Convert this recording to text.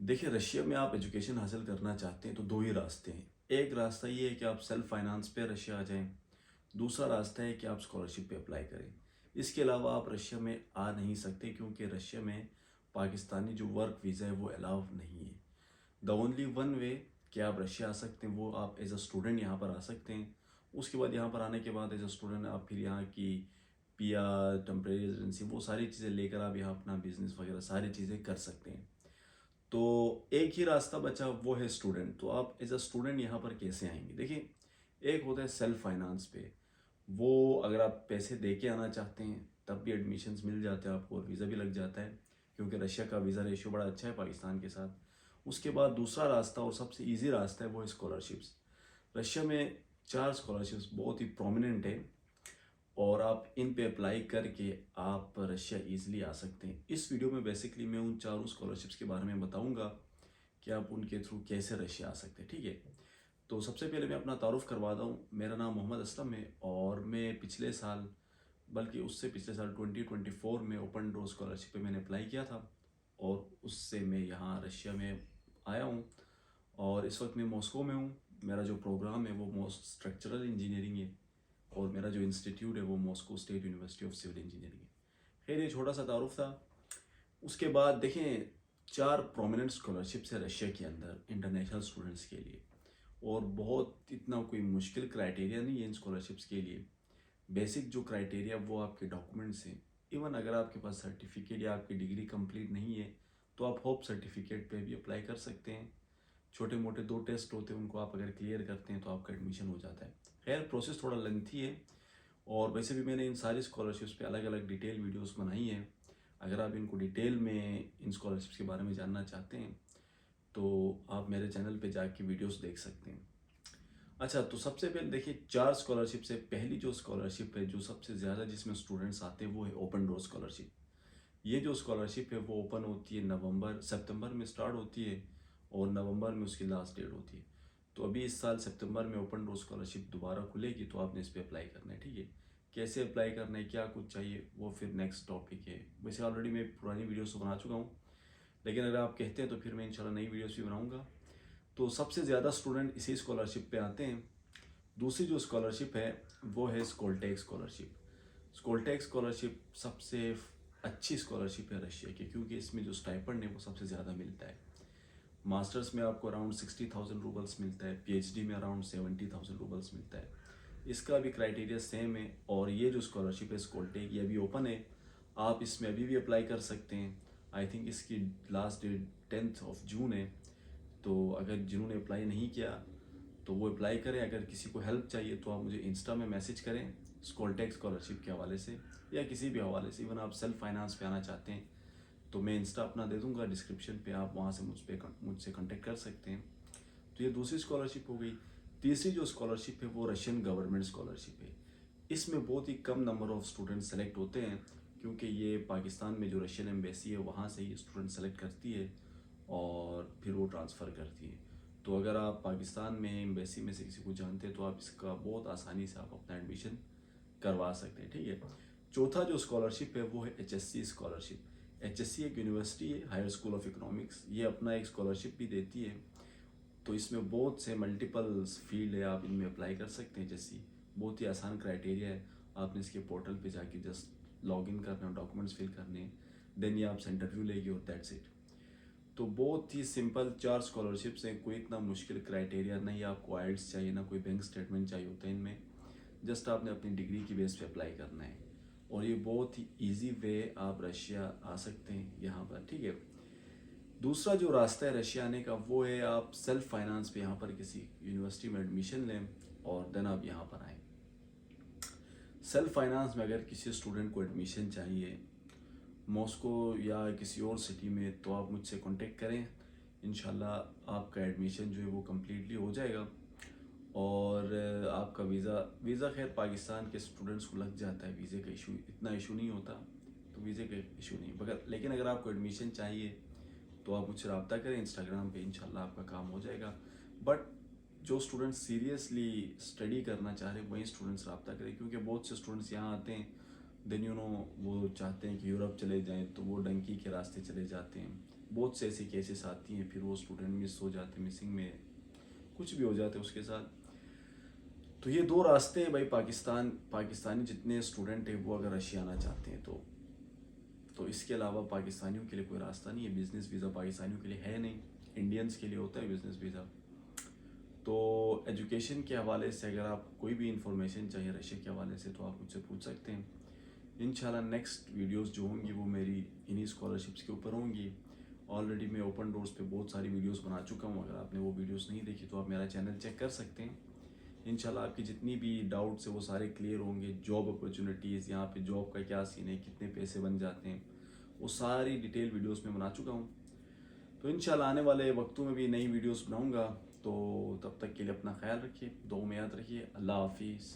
देखिए, रशिया में आप एजुकेशन हासिल करना चाहते हैं तो 2 ही रास्ते हैं। एक रास्ता ये है कि आप सेल्फ फाइनेंस पे रशिया आ जाएँ। दूसरा रास्ता है कि आप स्कॉलरशिप पे अप्लाई करें। इसके अलावा आप रशिया में आ नहीं सकते क्योंकि रशिया में पाकिस्तानी जो वर्क वीज़ा है वो अलाउ नहीं है। द ओनली वन वे कि आप रशिया आ सकते हैं वो आप एज़ अ स्टूडेंट यहाँ पर आ सकते हैं। उसके बाद यहाँ पर आने के बाद एज़ अ स्टूडेंट आप फिर यहाँ की पीआर, टेम्परेरी रेज़िडेंसी वो सारी चीज़ें लेकर आप यहाँ अपना बिज़नेस वगैरह सारी चीज़ें कर सकते हैं। तो एक ही रास्ता बचा वो है स्टूडेंट। तो आप एज अ स्टूडेंट यहाँ पर कैसे आएंगे? देखिए, एक होता है सेल्फ फाइनेंस पे। वो अगर आप पैसे दे के आना चाहते हैं तब भी एडमिशन्स मिल जाते हैं आपको और वीज़ा भी लग जाता है क्योंकि रशिया का वीज़ा रेशियो बड़ा अच्छा है पाकिस्तान के साथ। उसके बाद दूसरा रास्ता और सबसे ईजी रास्ता है वो है स्कॉलरशिप्स। रशिया में 4 स्कॉलरशिप्स बहुत ही प्रोमिनेंट है और आप इन पे अप्लाई करके आप रशिया ईज़िली आ सकते हैं। इस वीडियो में बेसिकली मैं उन चारों स्कॉलरशिप्स के बारे में बताऊंगा कि आप उनके थ्रू कैसे रशिया आ सकते हैं, ठीक है? तो सबसे पहले मैं अपना तारुफ़ करवाता हूँ। मेरा नाम मोहम्मद असलम है और मैं पिछले साल, बल्कि उससे पिछले साल 2024 में ओपन डोर स्कॉलरशिप पे मैंने अप्लाई किया था और उससे मैं यहाँ रशिया में आया हूँ और इस वक्त मैं मॉस्को में हूँ। मेरा जो प्रोग्राम है वो मोस्ट स्ट्रक्चरल इंजीनियरिंग है और मेरा जो इंस्टीट्यूट है वो Moscow State University of Civil Engineering है। खैर, ये छोटा सा तारुफ था। उसके बाद देखें, 4 प्रोमिनेंट स्कॉलरशिप्स है रशिया के अंदर इंटरनेशनल स्टूडेंट्स के लिए और बहुत इतना कोई मुश्किल क्राइटेरिया नहीं है इन स्कॉलरशिप्स के लिए। बेसिक जो क्राइटेरिया वो आपके डॉक्यूमेंट्स हैं। इवन अगर आपके पास सर्टिफिकेट या आपकी डिग्री कंप्लीट नहीं है तो आप होप सर्टिफिकेट पे भी अप्लाई कर सकते हैं। छोटे मोटे 2 टेस्ट होते हैं, उनको आप अगर क्लियर करते हैं तो आपका एडमिशन हो जाता है। खैर, प्रोसेस थोड़ा लेंथी है और वैसे भी मैंने इन सारी स्कॉलरशिप्स पे अलग अलग डिटेल वीडियोस बनाई हैं। अगर आप इनको डिटेल में इन स्कॉलरशिप्स के बारे में जानना चाहते हैं तो आप मेरे चैनल पे जाके वीडियोस देख सकते हैं। अच्छा, तो सबसे पहले देखिए, 4 स्कॉलरशिप से पहली जो स्कॉलरशिप है जो सबसे ज़्यादा जिसमें स्टूडेंट्स आते हैं वो है ओपन डोर स्कॉलरशिप। ये जो स्कॉलरशिप है वो ओपन होती है नवंबर सितंबर में स्टार्ट होती है और नवंबर में उसकी लास्ट डेट होती है। तो अभी इस साल सितंबर में ओपन डोर स्कॉलरशिप दोबारा खुलेगी तो आपने इस पर अप्लाई करना है, ठीक है? कैसे अप्लाई करना है, क्या कुछ चाहिए, वो फिर नेक्स्ट टॉपिक है। वैसे ऑलरेडी मैं पुरानी वीडियोस तो बना चुका हूँ, लेकिन अगर आप कहते हैं तो फिर मैं इंशाल्लाह नई वीडियोस भी बनाऊँगा। तो सबसे ज़्यादा स्टूडेंट इसी स्कॉलरशिप पे आते हैं। दूसरी जो स्कॉलरशिप है वो है स्कोलटेक स्कॉलरशिप। स्कोलटेक स्कॉलरशिप सबसे अच्छी स्कॉलरशिप है रशिया की क्योंकि इसमें जो स्टाइपेंड है वो सबसे ज़्यादा मिलता है। मास्टर्स में आपको अराउंड 60,000 रूबल्स मिलता है, पीएचडी में अराउंड 70,000 रूबल्स मिलता है। इसका भी क्राइटेरिया सेम है और ये जो स्कॉलरशिप है स्कोलटेक ये अभी ओपन है। आप इसमें अभी भी अप्लाई कर सकते हैं। आई थिंक इसकी लास्ट डेट 10 जून है। तो अगर जिन्होंने अप्लाई नहीं किया तो वो अप्लाई करें। अगर किसी को हेल्प चाहिए तो आप मुझे इंस्टा में मैसेज करें स्कॉलटेक स्कॉलरशिप के हवाले से या किसी भी हवाले से। इवन आप सेल्फ फाइनेंस पे आना चाहते हैं तो मैं इंस्टा अपना दे दूंगा डिस्क्रिप्शन पे, आप वहाँ से मुझसे कांटेक्ट कर सकते हैं। तो ये दूसरी स्कॉलरशिप हो गई। तीसरी जो स्कॉलरशिप है वो रशियन गवर्नमेंट स्कॉलरशिप है। इसमें बहुत ही कम नंबर ऑफ स्टूडेंट सेलेक्ट होते हैं क्योंकि ये पाकिस्तान में जो रशियन एम्बेसी है वहाँ से ही स्टूडेंट सेलेक्ट करती है और फिर वो ट्रांसफ़र करती है। तो अगर आप पाकिस्तान में एम्बेसी में से किसी को जानते हैं तो आप इसका बहुत आसानी से आप अपना एडमिशन करवा सकते हैं, ठीक है? चौथा जो स्कॉलरशिप है वो है एचएससी स्कॉलरशिप। एचएससी एक यूनिवर्सिटी है, हायर स्कूल ऑफ इकोनॉमिक्स। ये अपना एक स्कॉलरशिप भी देती है। तो इसमें बहुत से मल्टीपल फील्ड है, आप इनमें अप्लाई कर सकते हैं। एचएससी बहुत ही आसान क्राइटेरिया है। आपने इसके पोर्टल पे जाके जस्ट लॉग इन करना है, डॉक्यूमेंट्स फिल करने हैं, देन ये आपसे इंटरव्यू लेगी और दैट्स इट। तो बहुत ही सिंपल 4 स्कॉलरशिप्स हैं। कोई इतना मुश्किल क्राइटेरिया नहीं, आपको आइल्स चाहिए ना कोई बैंक स्टेटमेंट चाहिए होता है इनमें। जस्ट आपने अपनी डिग्री की बेस पे अप्लाई करना है और ये बहुत ही इजी वे आप रशिया आ सकते हैं यहाँ पर, ठीक है? दूसरा जो रास्ता है रशिया आने का वो है आप सेल्फ फाइनेंस पे यहाँ पर किसी यूनिवर्सिटी में एडमिशन लें और देन आप यहाँ पर आएँ। सेल्फ फाइनेंस में अगर किसी स्टूडेंट को एडमिशन चाहिए मॉस्को या किसी और सिटी में तो आप मुझसे कांटेक्ट करें। इंशाल्लाह आपका एडमिशन जो है वो कम्प्लीटली हो जाएगा और आपका वीज़ा खैर पाकिस्तान के स्टूडेंट्स को लग जाता है। वीज़े का इशू इतना इशू नहीं होता, तो वीज़े का इशू नहीं मगर लेकिन अगर आपको एडमिशन चाहिए तो आप मुझसे रब्ता करें इंस्टाग्राम पे, इंशाल्लाह आपका काम हो जाएगा। बट जो स्टूडेंट्स सीरियसली स्टडी करना चाह रहे हैं वही स्टूडेंट्स रब्ता करें क्योंकि बहुत से स्टूडेंट्स यहाँ आते हैं देन वो चाहते हैं कि यूरोप चले जाएं तो वो डंकी के रास्ते चले जाते हैं। बहुत से ऐसे केसेस आती हैं, फिर वो स्टूडेंट मिस हो जाते, मिसिंग में कुछ भी हो जाते उसके साथ। तो ये दो रास्ते हैं भाई। पाकिस्तानी जितने स्टूडेंट हैं वो अगर रशिया आना चाहते हैं तो इसके अलावा पाकिस्तानियों के लिए कोई रास्ता नहीं है। बिज़नेस वीज़ा पाकिस्तानियों के लिए है नहीं, इंडियंस के लिए होता है बिज़नेस वीज़ा। तो एजुकेशन के हवाले से अगर आप कोई भी इंफॉर्मेशन चाहिए रशिया के हवाले से तो आप मुझसे पूछ सकते हैं। इंशाल्लाह नेक्स्ट वीडियोस जो होंगी वो मेरी इन्हीं स्कॉलरशिप्स के ऊपर होंगी। ऑलरेडी मैं ओपन डोर्स पे बहुत सारी वीडियोस बना चुका हूँ, अगर आपने वो वीडियोस नहीं देखी तो आप मेरा चैनल चेक कर सकते हैं। इंशाल्लाह आपकी जितनी भी डाउट्स है वो सारे क्लियर होंगे। जॉब अपॉर्चुनिटीज़, यहाँ पे जॉब का क्या सीन है, कितने पैसे बन जाते हैं, वो सारी डिटेल वीडियोस में बना चुका हूँ। तो इंशाल्लाह आने वाले वक्तों में भी नई वीडियोस बनाऊँगा। तो तब तक के लिए अपना ख्याल रखिए, दुआ में याद रखिए। अल्लाह हाफिज़।